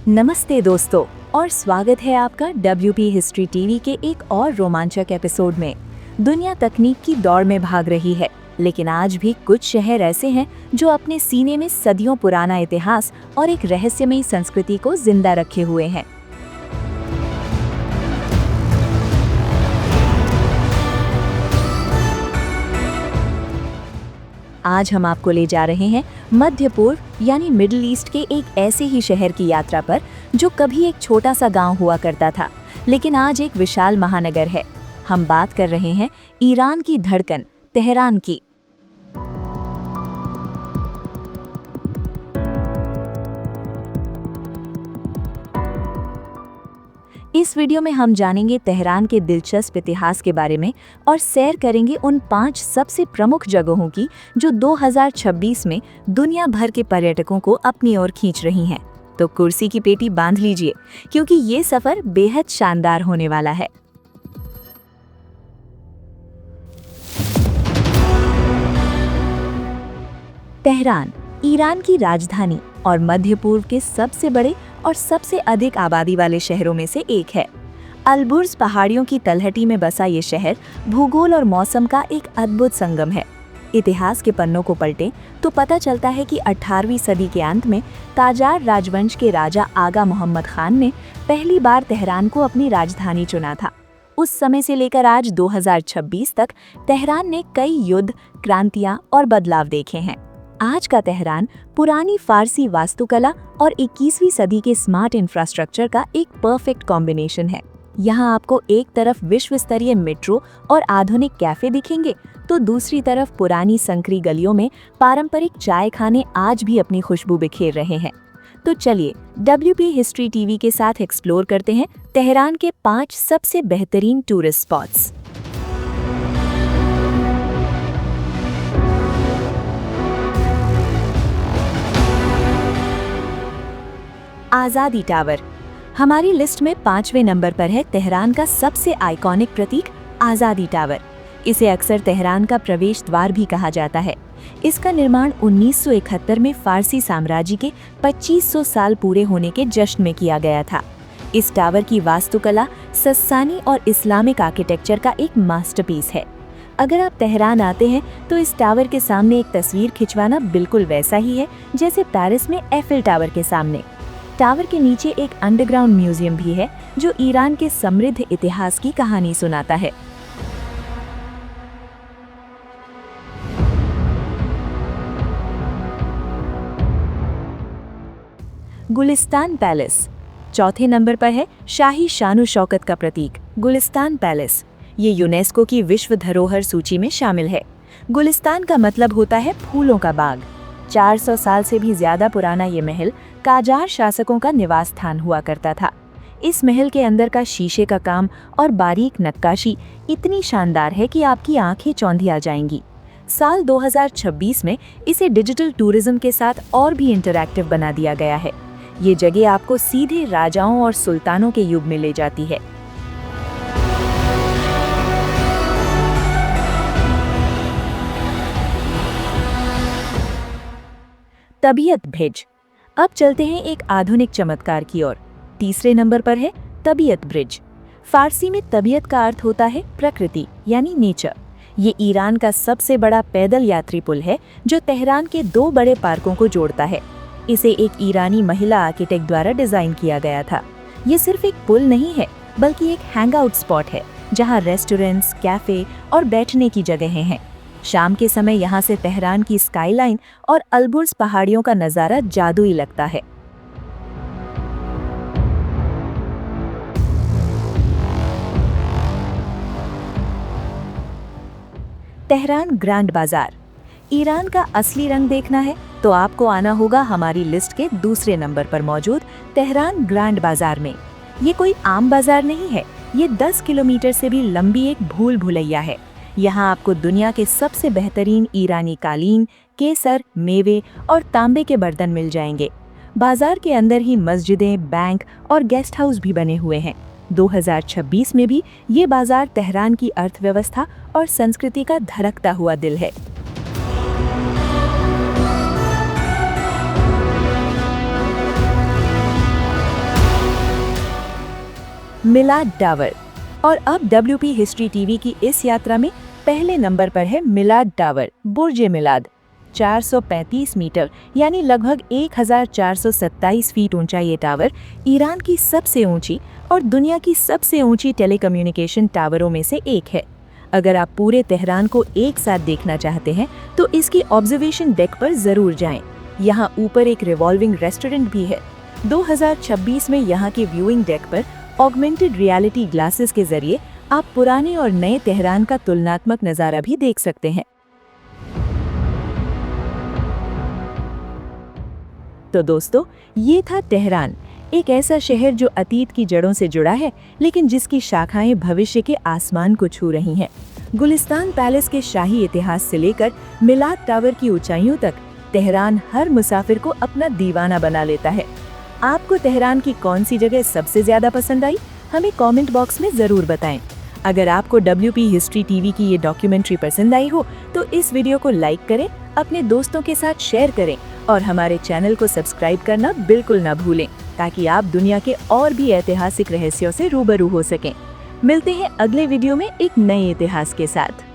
नमस्ते दोस्तों और स्वागत है आपका WP हिस्ट्री टीवी के एक और रोमांचक एपिसोड में। दुनिया तकनीक की दौड़ में भाग रही है, लेकिन आज भी कुछ शहर ऐसे हैं जो अपने सीने में सदियों पुराना इतिहास और एक रहस्यमयी संस्कृति को जिंदा रखे हुए हैं। आज हम आपको ले जा रहे हैं मध्य पूर्व यानी मिडिल ईस्ट के एक ऐसे ही शहर की यात्रा पर जो कभी एक छोटा सा गांव हुआ करता था, लेकिन आज एक विशाल महानगर है। हम बात कर रहे हैं ईरान की धड़कन तेहरान की। इस वीडियो में हम जानेंगे तेहरान के दिलचस्प इतिहास के बारे में और सैर करेंगे उन 5 सबसे प्रमुख जगहों की जो 2026 में दुनिया भर के पर्यटकों को अपनी ओर खींच रही हैं। तो कुर्सी की पेटी बांध लीजिए, क्योंकि ये सफर बेहद शानदार होने वाला है। तेहरान ईरान की राजधानी और मध्य पूर्व के सबसे बड़े और सबसे अधिक आबादी वाले शहरों में से एक है। अलबुर्ज पहाड़ियों की तलहटी में बसा ये शहर भूगोल और मौसम का एक अद्भुत संगम है। इतिहास के पन्नों को पलटें तो पता चलता है कि 18वीं सदी के अंत में काजार राजवंश के राजा आगा मोहम्मद खान ने पहली बार तेहरान को अपनी राजधानी चुना था। उस समय से लेकर आज 2026 तक तेहरान ने कई युद्ध, क्रांतियां और बदलाव देखे हैं। आज का तेहरान पुरानी फारसी वास्तुकला और 21वीं सदी के स्मार्ट इंफ्रास्ट्रक्चर का एक परफेक्ट कॉम्बिनेशन है। यहाँ आपको एक तरफ विश्व स्तरीय मेट्रो और आधुनिक कैफे दिखेंगे, तो दूसरी तरफ पुरानी संकरी गलियों में पारंपरिक चाय खाने आज भी अपनी खुशबू बिखेर रहे हैं। तो चलिए WP हिस्ट्री टीवी के साथ एक्सप्लोर करते हैं तेहरान के 5 सबसे बेहतरीन टूरिस्ट स्पॉट्स। आज़ादी टावर हमारी लिस्ट में 5वें नंबर पर है तेहरान का सबसे आइकॉनिक प्रतीक आज़ादी टावर। इसे अक्सर तेहरान का प्रवेश द्वार भी कहा जाता है। इसका निर्माण 1971 में फारसी साम्राज्य के 2500 साल पूरे होने के जश्न में किया गया था। इस टावर की वास्तुकला सस्सानी और इस्लामिक आर्किटेक्चर का एक मास्टरपीस है। अगर आप तेहरान आते हैं तो इस टावर के सामने एक तस्वीर खिंचवाना बिल्कुल वैसा ही है जैसे पेरिस में एफिल टावर के सामने। टावर के नीचे एक अंडरग्राउंड म्यूजियम भी है जो ईरान के समृद्ध इतिहास की कहानी सुनाता है। गुलिस्तान पैलेस चौथे नंबर पर है शाही शान शौकत का प्रतीक गुलिस्तान पैलेस। ये यूनेस्को की विश्व धरोहर सूची में शामिल है। गुलिस्तान का मतलब होता है फूलों का बाग। 400 साल से भी ज्यादा पुराना ये महल काजार शासकों का निवास स्थान हुआ करता था। इस महल के अंदर का शीशे का काम और बारीक नक्काशी इतनी शानदार है कि आपकी आंखें चौंधी आ जाएंगी। साल 2026 में इसे डिजिटल टूरिज्म के साथ और भी इंटरैक्टिव बना दिया गया है। ये जगह आपको सीधे राजाओं और सुल्तानों के युग में ले जाती है। तबीयत ब्रिज अब चलते हैं एक आधुनिक चमत्कार की ओर। तीसरे नंबर पर है तबीयत ब्रिज। फारसी में तबीयत का अर्थ होता है प्रकृति यानी नेचर। ये ईरान का सबसे बड़ा पैदल यात्री पुल है जो तेहरान के 2 बड़े पार्कों को जोड़ता है। इसे एक ईरानी महिला आर्किटेक्ट द्वारा डिजाइन किया गया था। ये सिर्फ एक पुल नहीं है, बल्कि एक हैंगआउट स्पॉट है जहाँ रेस्टोरेंट्स, कैफे और बैठने की जगहें हैं। शाम के समय यहाँ से तेहरान की स्काईलाइन और अलबुर्ज पहाड़ियों का नज़ारा जादुई लगता है। तेहरान ग्रैंड बाजार ईरान का असली रंग देखना है तो आपको आना होगा हमारी लिस्ट के दूसरे नंबर पर मौजूद तेहरान ग्रैंड बाजार में। ये कोई आम बाजार नहीं है, ये 10 किलोमीटर से भी लंबी एक भूल भुलैया है। यहाँ आपको दुनिया के सबसे बेहतरीन ईरानी कालीन, केसर, मेवे और तांबे के बर्तन मिल जाएंगे। बाजार के अंदर ही मस्जिदें, बैंक और गेस्ट हाउस भी बने हुए हैं। 2026 में भी ये बाजार तेहरान की अर्थव्यवस्था और संस्कृति का धड़कता हुआ दिल है। मिलाद टावर। और अब WP हिस्ट्री टीवी की इस यात्रा में पहले नंबर पर है मिलाद टावर, बुर्ज मिलाद। 435 मीटर यानी लगभग 1427 फीट ऊंचा ये टावर ईरान की सबसे ऊंची और दुनिया की सबसे ऊंची टेलीकम्युनिकेशन टावरों में से एक है। अगर आप पूरे तेहरान को एक साथ देखना चाहते हैं तो इसकी ऑब्जर्वेशन डेक पर जरूर जाएं। यहाँ ऊपर एक रिवॉल्विंग रेस्टोरेंट भी है। 2026 में यहाँ के व्यूइंग डेक पर ऑगमेंटेड रियलिटी ग्लासेस के जरिए आप पुराने और नए तेहरान का तुलनात्मक नज़ारा भी देख सकते हैं। तो दोस्तों, ये था तेहरान, एक ऐसा शहर जो अतीत की जड़ों से जुड़ा है लेकिन जिसकी शाखाएं भविष्य के आसमान को छू रही हैं। गुलिस्तान पैलेस के शाही इतिहास से लेकर मिलाद टावर की ऊंचाइयों तक तेहरान हर मुसाफिर को अपना दीवाना बना लेता है। आपको तेहरान की कौन सी जगह सबसे ज्यादा पसंद आई, हमें कमेंट बॉक्स में जरूर बताएं। अगर आपको WP हिस्ट्री टीवी की ये डॉक्यूमेंट्री पसंद आई हो तो इस वीडियो को लाइक करें, अपने दोस्तों के साथ शेयर करें और हमारे चैनल को सब्सक्राइब करना बिल्कुल ना भूलें, ताकि आप दुनिया के और भी ऐतिहासिक रहस्यों से रूबरू हो सकें। मिलते हैं अगले वीडियो में एक नए इतिहास के साथ।